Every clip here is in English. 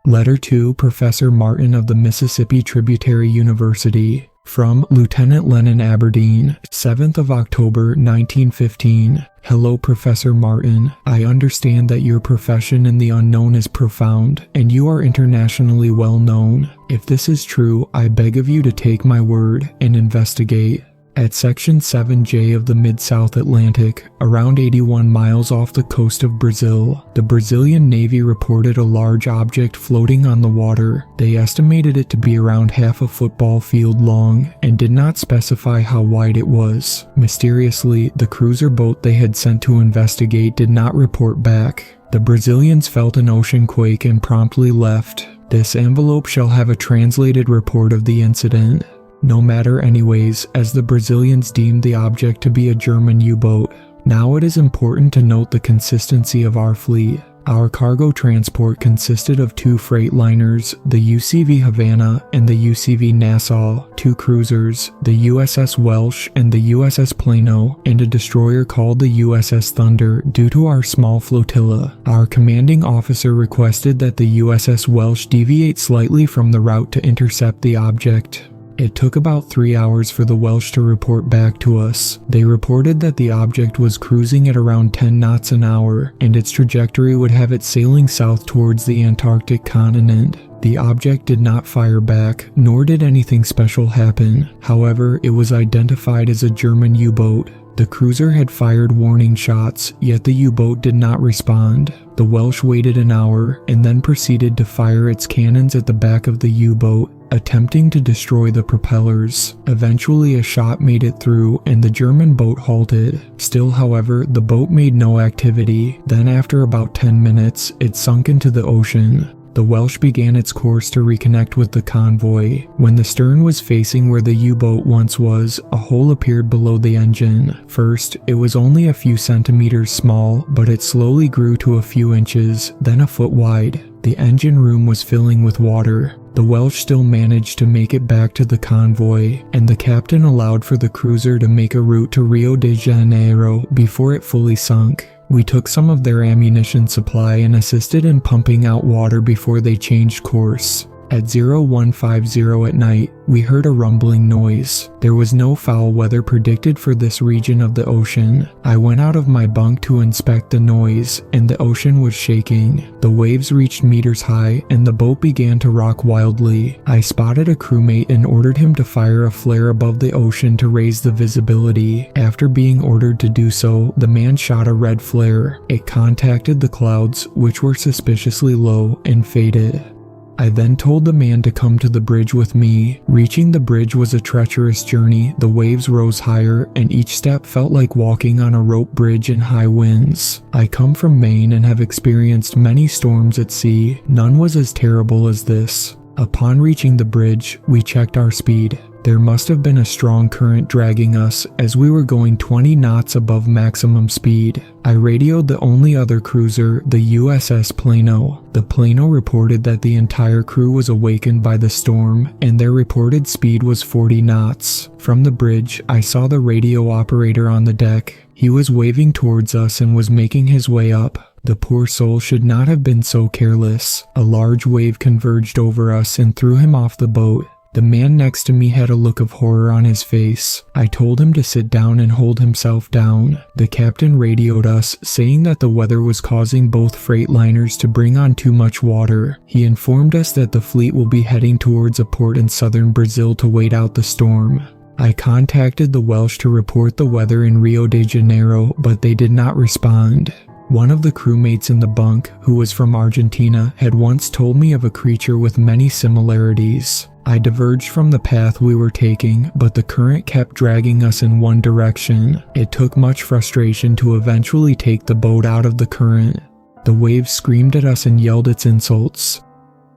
Letter to Professor Martin of the Mississippi Tributary University. From Lieutenant Lennon Aberdeen, 7th of October 1915. Hello Professor Martin, I understand that your profession in the unknown is profound, and you are internationally well known. If this is true, I beg of you to take my word and investigate. At Section 7J of the Mid-South Atlantic, around 81 miles off the coast of Brazil, the Brazilian Navy reported a large object floating on the water. They estimated it to be around half a football field long and did not specify how wide it was. Mysteriously, the cruiser boat they had sent to investigate did not report back. The Brazilians felt an ocean quake and promptly left. This envelope shall have a translated report of the incident. No matter anyways, as the Brazilians deemed the object to be a German U-boat. Now it is important to note the consistency of our fleet. Our cargo transport consisted of 2 freight liners, the UCV Havana and the UCV Nassau, 2 cruisers, the USS Welsh and the USS Plano, and a destroyer called the USS Thunder. Due to our small flotilla, our commanding officer requested that the USS Welsh deviate slightly from the route to intercept the object. It took about 3 hours for the Welsh to report back to us. They reported that the object was cruising at around 10 knots an hour, and its trajectory would have it sailing south towards the Antarctic continent. The object did not fire back, nor did anything special happen. However, it was identified as a German U-boat. The cruiser had fired warning shots, yet the U-boat did not respond. The Welsh waited an hour, and then proceeded to fire its cannons at the back of the U-boat, attempting to destroy the propellers. Eventually a shot made it through and the German boat halted. Still, however, the boat made no activity. Then after about 10 minutes, it sunk into the ocean. The Welsh began its course to reconnect with the convoy. When the stern was facing where the U-boat once was, a hole appeared below the engine. First, it was only a few centimeters small, but it slowly grew to a few inches, then a foot wide. The engine room was filling with water. The Welsh still managed to make it back to the convoy, and the captain allowed for the cruiser to make a route to Rio de Janeiro before it fully sunk. We took some of their ammunition supply and assisted in pumping out water before they changed course. At 0150 at night, we heard a rumbling noise. There was no foul weather predicted for this region of the ocean. I went out of my bunk to inspect the noise, and the ocean was shaking. The waves reached meters high, and the boat began to rock wildly. I spotted a crewmate and ordered him to fire a flare above the ocean to raise the visibility. After being ordered to do so, the man shot a red flare. It contacted the clouds, which were suspiciously low, and faded. I then told the man to come to the bridge with me. Reaching the bridge was a treacherous journey. The waves rose higher, and each step felt like walking on a rope bridge in high winds. I come from Maine and have experienced many storms at sea. None was as terrible as this. Upon reaching the bridge, we checked our speed. There must have been a strong current dragging us, as we were going 20 knots above maximum speed. I radioed the only other cruiser, the USS Plano. The Plano reported that the entire crew was awakened by the storm, and their reported speed was 40 knots. From the bridge, I saw the radio operator on the deck. He was waving towards us and was making his way up. The poor soul should not have been so careless. A large wave converged over us and threw him off the boat. The man next to me had a look of horror on his face. I told him to sit down and hold himself down. The captain radioed us, saying that the weather was causing both freight liners to bring on too much water. He informed us that the fleet will be heading towards a port in southern Brazil to wait out the storm. I contacted the Welsh to report the weather in Rio de Janeiro, but they did not respond. One of the crewmates in the bunk, who was from Argentina, had once told me of a creature with many similarities. I diverged from the path we were taking, but the current kept dragging us in one direction. It took much frustration to eventually take the boat out of the current. The waves screamed at us and yelled its insults.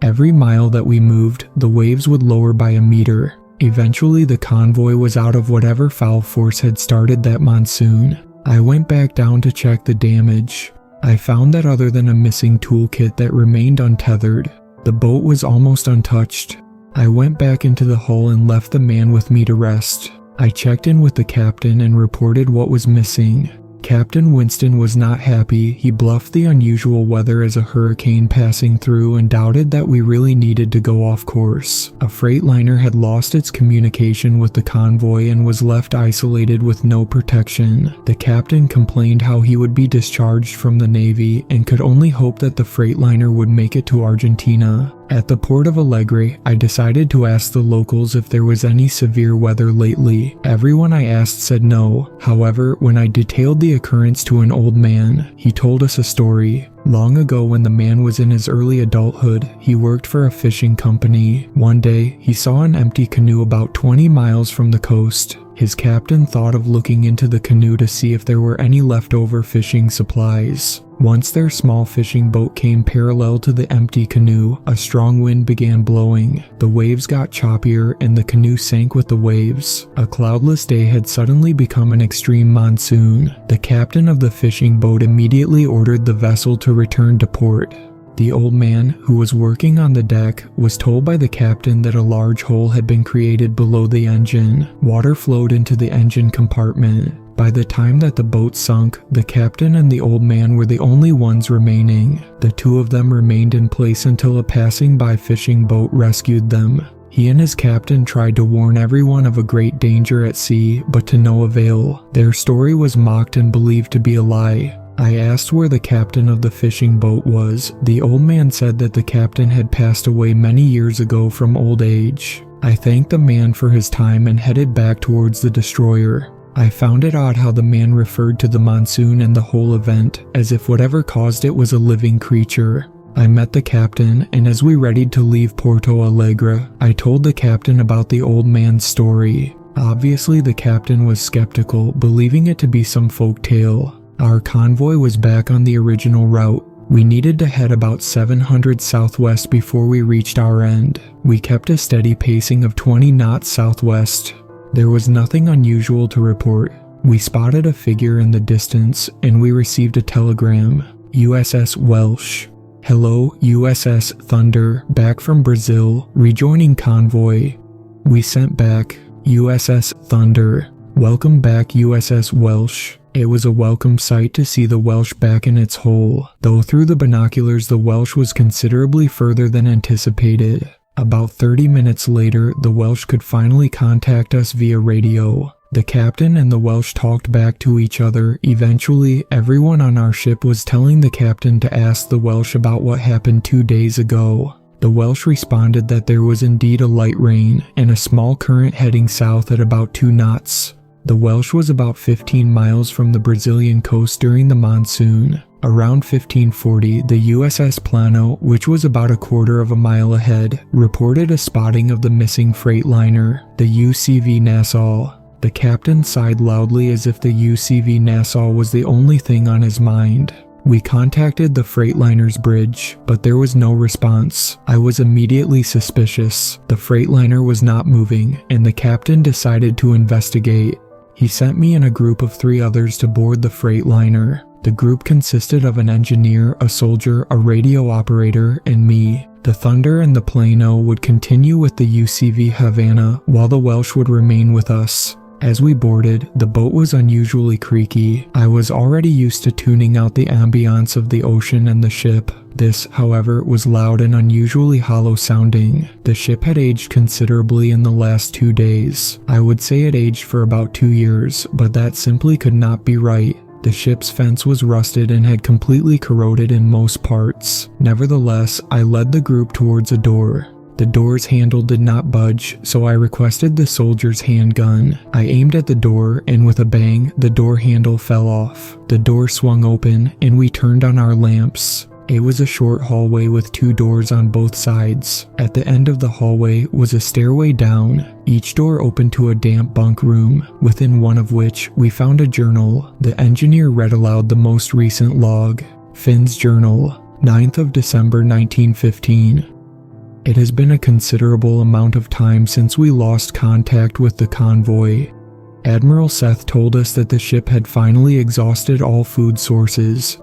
Every mile that we moved, the waves would lower by a meter. Eventually, the convoy was out of whatever foul force had started that monsoon. I went back down to check the damage. I found that other than a missing toolkit that remained untethered, The boat was almost untouched. I went back into the hull and left the man with me to rest. I checked in with the captain and reported what was missing. Captain Winston was not happy. He bluffed the unusual weather as a hurricane passing through and doubted that we really needed to go off course. A freight liner had lost its communication with the convoy and was left isolated with no protection. The captain complained how he would be discharged from the Navy and could only hope that the freight liner would make it to Argentina. At the port of Alegre, I decided to ask the locals if there was any severe weather lately. Everyone I asked said no. However, when I detailed the occurrence to an old man, he told us a story. Long ago, when the man was in his early adulthood, he worked for a fishing company. One day, he saw an empty canoe about 20 miles from the coast. His captain thought of looking into the canoe to see if there were any leftover fishing supplies. Once their small fishing boat came parallel to the empty canoe, a strong wind began blowing. The waves got choppier and the canoe sank with the waves. A cloudless day had suddenly become an extreme monsoon. The captain of the fishing boat immediately ordered the vessel to return to port. The old man, who was working on the deck, was told by the captain that a large hole had been created below the engine. Water flowed into the engine compartment. By the time that the boat sunk, the captain and the old man were the only ones remaining. The two of them remained in place until a passing by fishing boat rescued them. He and his captain tried to warn everyone of a great danger at sea, but to no avail. Their story was mocked and believed to be a lie. I asked where the captain of the fishing boat was. The old man said that the captain had passed away many years ago from old age. I thanked the man for his time and headed back towards the destroyer. I found it odd how the man referred to the monsoon and the whole event as if whatever caused it was a living creature. I met the captain, and as we readied to leave Porto Alegre, I told the captain about the old man's story. Obviously, the captain was skeptical, believing it to be some folk tale. Our convoy was back on the original route. We needed to head about 700 southwest before we reached our end. We kept a steady pacing of 20 knots southwest. There was nothing unusual to report. We spotted a figure in the distance, and we received a telegram. USS Welsh. Hello, USS Thunder, back from Brazil, rejoining convoy. We sent back, USS Thunder. Welcome back, USS Welsh. It was a welcome sight to see the Welsh back in its hole, though through the binoculars the Welsh was considerably further than anticipated. About 30 minutes later, the Welsh could finally contact us via radio. The captain and the Welsh talked back to each other. Eventually, everyone on our ship was telling the captain to ask the Welsh about what happened 2 days ago. The Welsh responded that there was indeed a light rain and a small current heading south at about 2 knots. The Welsh was about 15 miles from the Brazilian coast during the monsoon. Around 1540, the USS Plano, which was about a quarter of a mile ahead, reported a spotting of the missing freight liner, the UCV Nassau. The captain sighed loudly as if the UCV Nassau was the only thing on his mind. We contacted the Freightliner's bridge, but there was no response. I was immediately suspicious. The Freightliner was not moving, and the captain decided to investigate. He sent me and a group of 3 others to board the Freightliner. The group consisted of an engineer, a soldier, a radio operator, and me. The Thunder and the Plano would continue with the UCV Havana, while the Welsh would remain with us. As we boarded, the boat was unusually creaky. I was already used to tuning out the ambiance of the ocean and the ship. This, however, was loud and unusually hollow sounding. The ship had aged considerably in the last 2 days. I would say it aged for about 2 years, but that simply could not be right. The ship's fence was rusted and had completely corroded in most parts. Nevertheless, I led the group towards a door. The door's handle did not budge, so I requested the soldier's handgun. I aimed at the door, and with a bang, the door handle fell off. The door swung open, and we turned on our lamps. It was a short hallway with 2 doors on both sides. At the end of the hallway was a stairway down. Each door opened to a damp bunk room, within one of which we found a journal. The engineer read aloud the most recent log. Finn's journal, 9th of December 1915. It has been a considerable amount of time since we lost contact with the convoy. Admiral Seth told us that the ship had finally exhausted all food sources.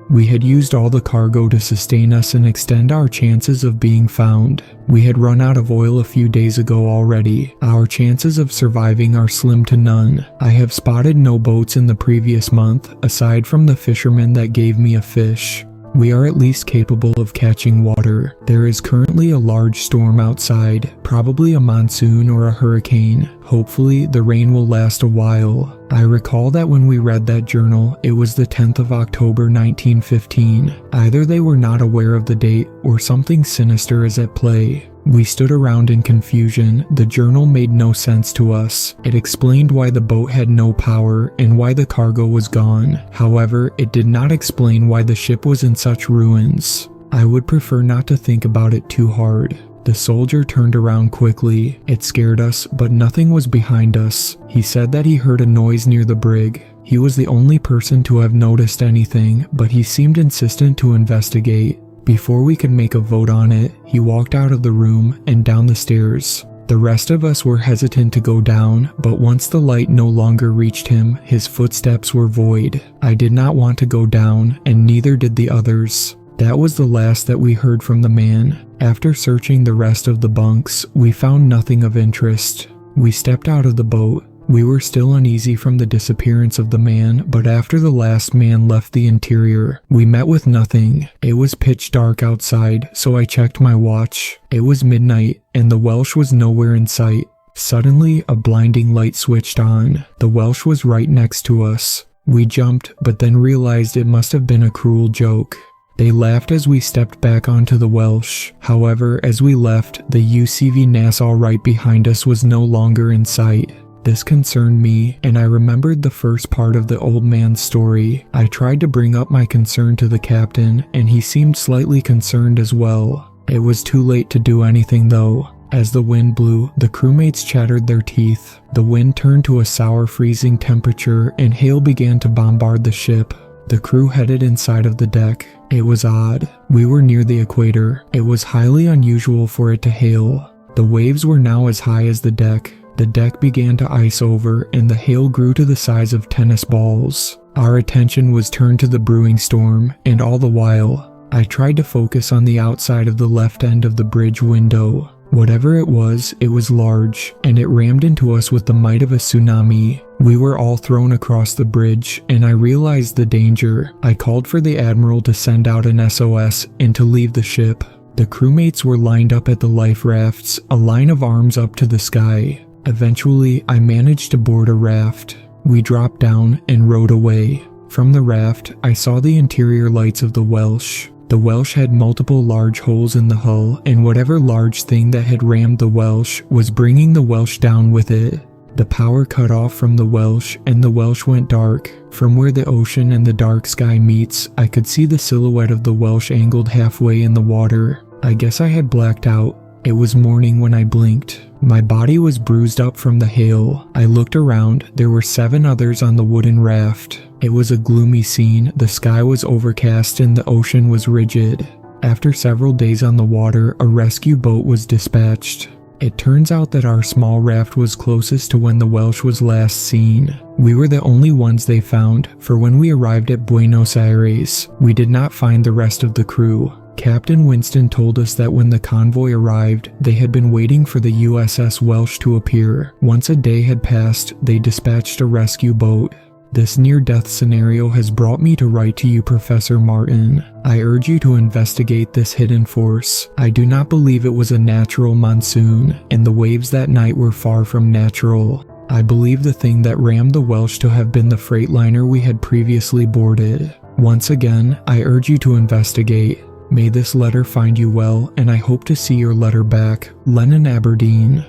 We had used all the cargo to sustain us and extend our chances of being found. We had run out of oil a few days ago already. Our chances of surviving are slim to none. I have spotted no boats in the previous month, aside from the fisherman that gave me a fish. We are at least capable of catching water. There is currently a large storm outside, probably a monsoon or a hurricane. Hopefully, the rain will last a while. I recall that when we read that journal, it was the 10th of October 1915. Either they were not aware of the date, or something sinister is at play. We stood around in confusion. The journal made no sense to us. It explained why the boat had no power and why the cargo was gone. However, it did not explain why the ship was in such ruins. I would prefer not to think about it too hard. The soldier turned around quickly. It scared us, but nothing was behind us. He said that he heard a noise near the brig. He was the only person to have noticed anything, but he seemed insistent to investigate. Before we could make a vote on it, he walked out of the room and down the stairs. The rest of us were hesitant to go down, but once the light no longer reached him, his footsteps were void. I did not want to go down, and neither did the others. That was the last that we heard from the man. After searching the rest of the bunks, we found nothing of interest. We stepped out of the boat. We were still uneasy from the disappearance of the man, but after the last man left the interior, we met with nothing. It was pitch dark outside, so I checked my watch. It was midnight, and the Welsh was nowhere in sight. Suddenly, a blinding light switched on. The Welsh was right next to us. We jumped, but then realized it must have been a cruel joke. They laughed as we stepped back onto the Welsh. However, as we left, the UCV Nassau right behind us was no longer in sight. This concerned me, and I remembered the first part of the old man's story. I tried to bring up my concern to the captain, and he seemed slightly concerned as well. It was too late to do anything though. As the wind blew, the crewmates chattered their teeth. The wind turned to a sour freezing temperature, and hail began to bombard the ship. The crew headed inside of the deck. It was odd. We were near the equator. It was highly unusual for it to hail. The waves were now as high as the deck. The deck began to ice over, and the hail grew to the size of tennis balls. Our attention was turned to the brewing storm, and all the while, I tried to focus on the outside of the left end of the bridge window. Whatever it was large, and it rammed into us with the might of a tsunami. We were all thrown across the bridge, and I realized the danger. I called for the admiral to send out an SOS and to leave the ship. The crewmates were lined up at the life rafts, a line of arms up to the sky. Eventually, I managed to board a raft. We dropped down and rowed away. From the raft, I saw the interior lights of the Welsh. The Welsh had multiple large holes in the hull, and whatever large thing that had rammed the Welsh was bringing the Welsh down with it. The power cut off from the Welsh, and the Welsh went dark. From where the ocean and the dark sky meets, I could see the silhouette of the Welsh angled halfway in the water. I guess I had blacked out. It was morning when I blinked. My body was bruised up from the hail. I looked around. There were 7 others on the wooden raft. It was a gloomy scene. The sky was overcast and the ocean was rigid. After several days on the water, a rescue boat was dispatched. It turns out that our small raft was closest to when the Welsh was last seen. We were the only ones they found, for when we arrived at Buenos Aires, we did not find the rest of the crew. Captain Winston told us that when the convoy arrived, they had been waiting for the USS Welsh to appear. Once a day had passed, they dispatched a rescue boat. This near-death scenario has brought me to write to you, Professor Martin. I urge you to investigate this hidden force. I do not believe it was a natural monsoon, and the waves that night were far from natural. I believe the thing that rammed the Welsh to have been the freightliner we had previously boarded. Once again, I urge you to investigate. May this letter find you well, and I hope to see your letter back. Lennon, Aberdeen.